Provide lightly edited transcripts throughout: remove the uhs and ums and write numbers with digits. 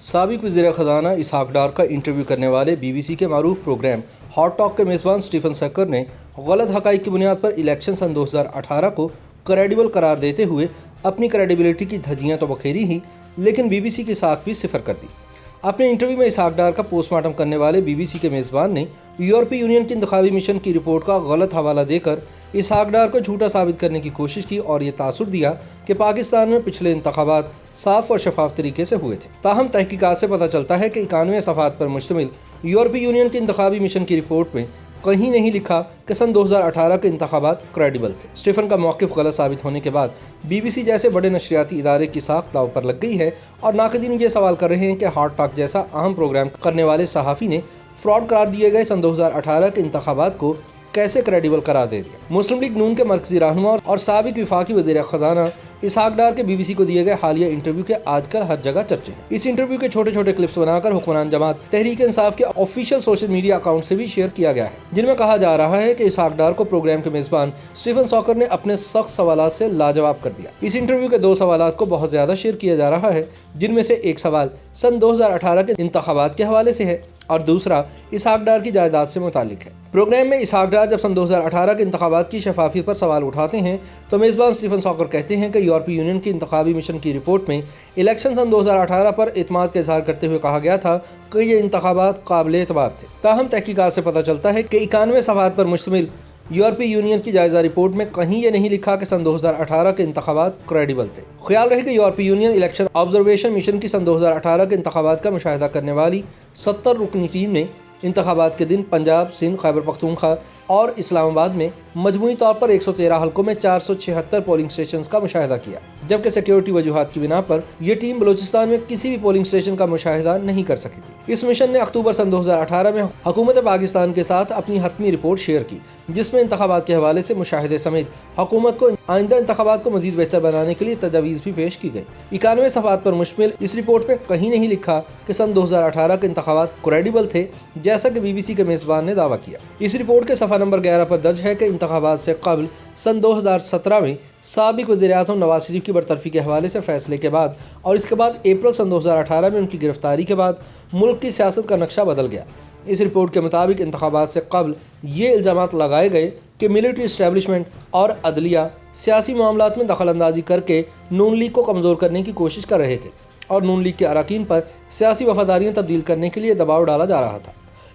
سابق وزیر خزانہ اسحاق ڈار کا انٹرویو کرنے والے بی بی سی کے معروف پروگرام ہاٹ ٹاک کے میزبان سٹیفن سکر نے غلط حقائق کی بنیاد پر الیکشن سن 2018 کو کریڈیبل قرار دیتے ہوئے اپنی کریڈیبلٹی کی دھجیاں تو بکھیری ہی، لیکن بی بی سی کی ساکھ بھی صفر کر دی۔ اپنے انٹرویو میں اسحاق ڈار کا پوسٹ مارٹم کرنے والے بی بی سی کے میزبان نے یورپی یونین کی انتخابی مشن کی رپورٹ کا غلط حوالہ دے کر اسحاق ڈار کو جھوٹا ثابت کرنے کی کوشش کی اور یہ تاثر دیا کہ پاکستان میں پچھلے انتخابات صاف اور شفاف طریقے سے ہوئے تھے۔ تاہم تحقیقات سے پتہ چلتا ہے کہ 91 صفحات پر مشتمل یورپی یونین کی انتخابی مشن کی رپورٹ میں کہیں نہیں لکھا کہ سن 2018 کے انتخابات کریڈیبل تھے۔ سٹیفن کا موقف غلط ثابت ہونے کے بعد بی بی سی جیسے بڑے نشریاتی ادارے کی ساکھ داؤ پر لگ گئی ہے اور ناقدین یہ سوال کر رہے ہیں کہ ہاٹ ٹاک جیسا اہم پروگرام کرنے والے صحافی نے فراڈ قرار دیے گئے سن 2018 کے انتخابات کو کیسے کریڈیبل قرار دے دیا۔ مسلم لیگ نون کے مرکزی رہنما اور سابق وفاقی وزیر خزانہ اسحاق ڈار کے بی بی سی کو دیے گئے حالیہ انٹرویو کے آج کل ہر جگہ چرچے ہیں۔ اس انٹرویو کے چھوٹے چھوٹے کلپس بنا کر حکمران جماعت تحریک انصاف کے آفیشیل سوشل میڈیا اکاؤنٹ سے بھی شیئر کیا گیا ہے، جن میں کہا جا رہا ہے کہ اسحاق ڈار کو پروگرام کے میزبان سٹیفن ساکر نے اپنے سخت سوالات سے لاجواب کر دیا۔ اس انٹرویو کے 2 سوالات کو بہت زیادہ شیئر کیا جا رہا ہے، جن میں سے ایک سوال سن 2018 کے انتخابات کے حوالے سے ہے اور دوسرا اسحاق ڈار کی جائیداد سے متعلق ہے۔ پروگرام میں اسحاق ڈار جب سن 2018 کے انتخابات کی شفافیت پر سوال اٹھاتے ہیں تو میزبان سٹیفن ساکر کہتے ہیں کہ یورپی یونین کی انتخابی مشن کی رپورٹ میں الیکشن سن 2018 پر اعتماد کا اظہار کرتے ہوئے کہا گیا تھا کہ یہ انتخابات قابل اعتبار تھے۔ تاہم تحقیقات سے پتہ چلتا ہے کہ 91 صفحات پر مشتمل یورپی یونین کی جائزہ رپورٹ میں کہیں یہ نہیں لکھا کہ سن 2018 کے انتخابات کریڈیبل تھے۔ خیال رہے کہ یورپی یونین الیکشن آبزرویشن مشن کی سن 2018 کے انتخابات کا مشاہدہ کرنے والی 70 رکنی ٹیم نے انتخابات کے دن پنجاب، سندھ، خیبر پختونخوا اور اسلام آباد میں مجموعی طور پر 113 حلقوں میں 476 پولنگ اسٹیشنز کا مشاہدہ کیا، جبکہ سیکیورٹی وجوہات کی بنا پر یہ ٹیم بلوچستان میں کسی بھی پولنگ اسٹیشن کا مشاہدہ نہیں کر سکی تھی۔ اس مشن نے اکتوبر سن 2018 میں حکومت پاکستان کے ساتھ اپنی حتمی رپورٹ شیئر کی، جس میں انتخابات کے حوالے سے مشاہدے سمیت حکومت کو آئندہ انتخابات کو مزید بہتر بنانے کے لیے تجاویز بھی پیش کی گئی۔ 91 صفحات پر مشتمل اس رپورٹ میں کہیں نہیں لکھا کہ سن 2018 کے انتخابات کریڈیبل تھے، جیسا کہ بی بی سی کے میزبان نے دعویٰ کیا۔ اس رپورٹ کے صفحہ نمبر 11 پر درج ہے کہ انتخابات سے قبل سن 2017 میں سابق وزیر اعظم نواز شریف کی برطرفی کے حوالے سے فیصلے کے بعد اور اس کے بعد اپریل سن 2018 میں ان کی گرفتاری کے بعد ملک کی سیاست کا نقشہ بدل گیا۔ اس رپورٹ کے مطابق انتخابات سے قبل یہ الزامات لگائے گئے کہ ملٹری اسٹیبلشمنٹ اور عدلیہ سیاسی معاملات میں دخل اندازی کر کے نون لیگ کو کمزور کرنے کی کوشش کر رہے تھے اور نون لیگ کے اراکین پر سیاسی وفاداریاں تبدیل کرنے کے لیے دباؤ ڈالا جا رہا تھا۔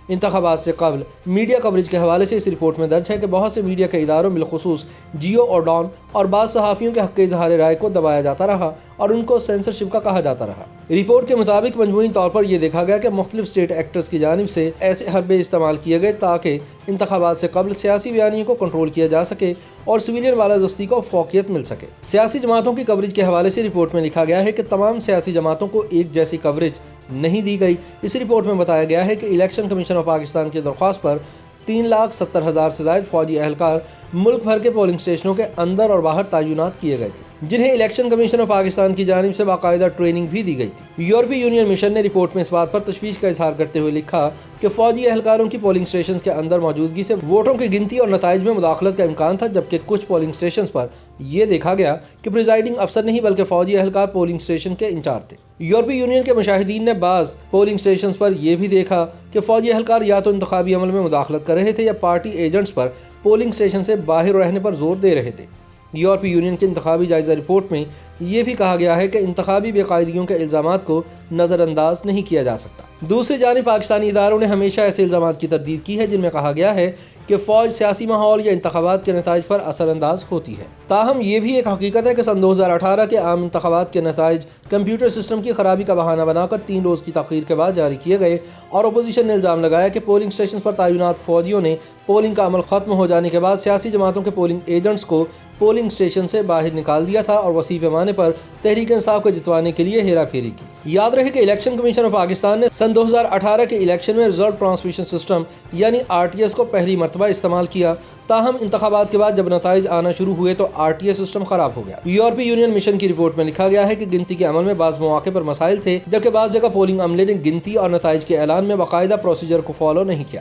انتخابات سے قبل میڈیا کوریج کے حوالے سے اس رپورٹ میں درج ہے کہ بہت سے میڈیا کے اداروں بالخصوص جیو اور ڈان اور بعض صحافیوں کے حق اظہار رائے کو دبایا جاتا رہا اور ان کو سینسرشپ کا کہا جاتا رہا۔ رپورٹ کے مطابق مجموعی طور پر یہ دیکھا گیا کہ مختلف اسٹیٹ ایکٹرز کی جانب سے ایسے حربے استعمال کیے گئے تاکہ انتخابات سے قبل سیاسی بیانیوں کو کنٹرول کیا جا سکے اور سویلین بالادستی کو فوقیت مل سکے۔ سیاسی جماعتوں کی کوریج کے حوالے سے رپورٹ میں لکھا گیا ہے کہ تمام سیاسی جماعتوں کو ایک جیسی کوریج نہیں دی گئی۔ اس رپورٹ میں بتایا گیا ہے کہ الیکشن کمیشن آف پاکستان کی درخواست پر 3,70,000 سے زائد فوجی اہلکار ملک بھر کے پولنگ اسٹیشنوں کے اندر اور باہر تعینات کیے گئے تھے، جنہیں الیکشن کمیشن آف پاکستان کی جانب سے باقاعدہ ٹریننگ بھی دی گئی تھی۔ یورپی یونین مشن نے رپورٹ میں اس بات پر تشویش کا اظہار کرتے ہوئے لکھا کہ فوجی اہلکاروں کی پولنگ اسٹیشنز کے اندر موجودگی سے ووٹوں کی گنتی اور نتائج میں مداخلت کا امکان تھا، جبکہ کچھ پولنگ اسٹیشنز پر یہ دیکھا گیا کہ پریزائڈنگ افسر نہیں بلکہ فوجی اہلکار پولنگ اسٹیشن کے انچارج تھے۔ یورپی یونین کے مشاہدین نے بعض پولنگ اسٹیشنز پر یہ بھی دیکھا کہ فوجی اہلکار یا تو انتخابی عمل میں مداخلت کر رہے تھے یا پارٹی ایجنٹس پر پولنگ اسٹیشن سے باہر رہنے پر زور دے رہے تھے۔ یورپی یونین کی انتخابی جائزہ رپورٹ میں یہ بھی کہا گیا ہے کہ انتخابی بے قاعدگیوں کے الزامات کو نظر انداز نہیں کیا جا سکتا۔ دوسری جانب پاکستانی اداروں نے ہمیشہ ایسے الزامات کی تردید کی ہے جن میں کہا گیا ہے کہ فوج سیاسی ماحول یا انتخابات کے نتائج پر اثر انداز ہوتی ہے۔ تاہم یہ بھی ایک حقیقت ہے کہ سن 2018 کے عام انتخابات کے نتائج کمپیوٹر سسٹم کی خرابی کا بہانہ بنا کر 3 روز کی تاخیر کے بعد جاری کیے گئے اور اپوزیشن نے الزام لگایا کہ پولنگ اسٹیشنز پر تعینات فوجیوں نے پولنگ کا عمل ختم ہو جانے کے بعد سیاسی جماعتوں کے پولنگ ایجنٹس کو پولنگ اسٹیشن سے باہر نکال دیا تھا اور وسیع پیمانے پر تحریک انصاف کو جتوانے کے لیے ہیرا پھیری کی۔ یاد رہے کہ الیکشن کمیشن آف پاکستان نے سن 2018 کے الیکشن میں ریزلٹ ٹرانسمیشن سسٹم یعنی RTS کو پہلی مرتبہ استعمال کیا، تاہم انتخابات کے بعد جب نتائج آنا شروع ہوئے تو RTS سسٹم خراب ہو گیا۔ یورپی یونین مشن کی رپورٹ میں لکھا گیا ہے کہ گنتی کے عمل میں بعض مواقع پر مسائل تھے، جبکہ بعض جگہ پولنگ عملے نے گنتی اور نتائج کے اعلان میں باقاعدہ پروسیجر کو فالو نہیں کیا۔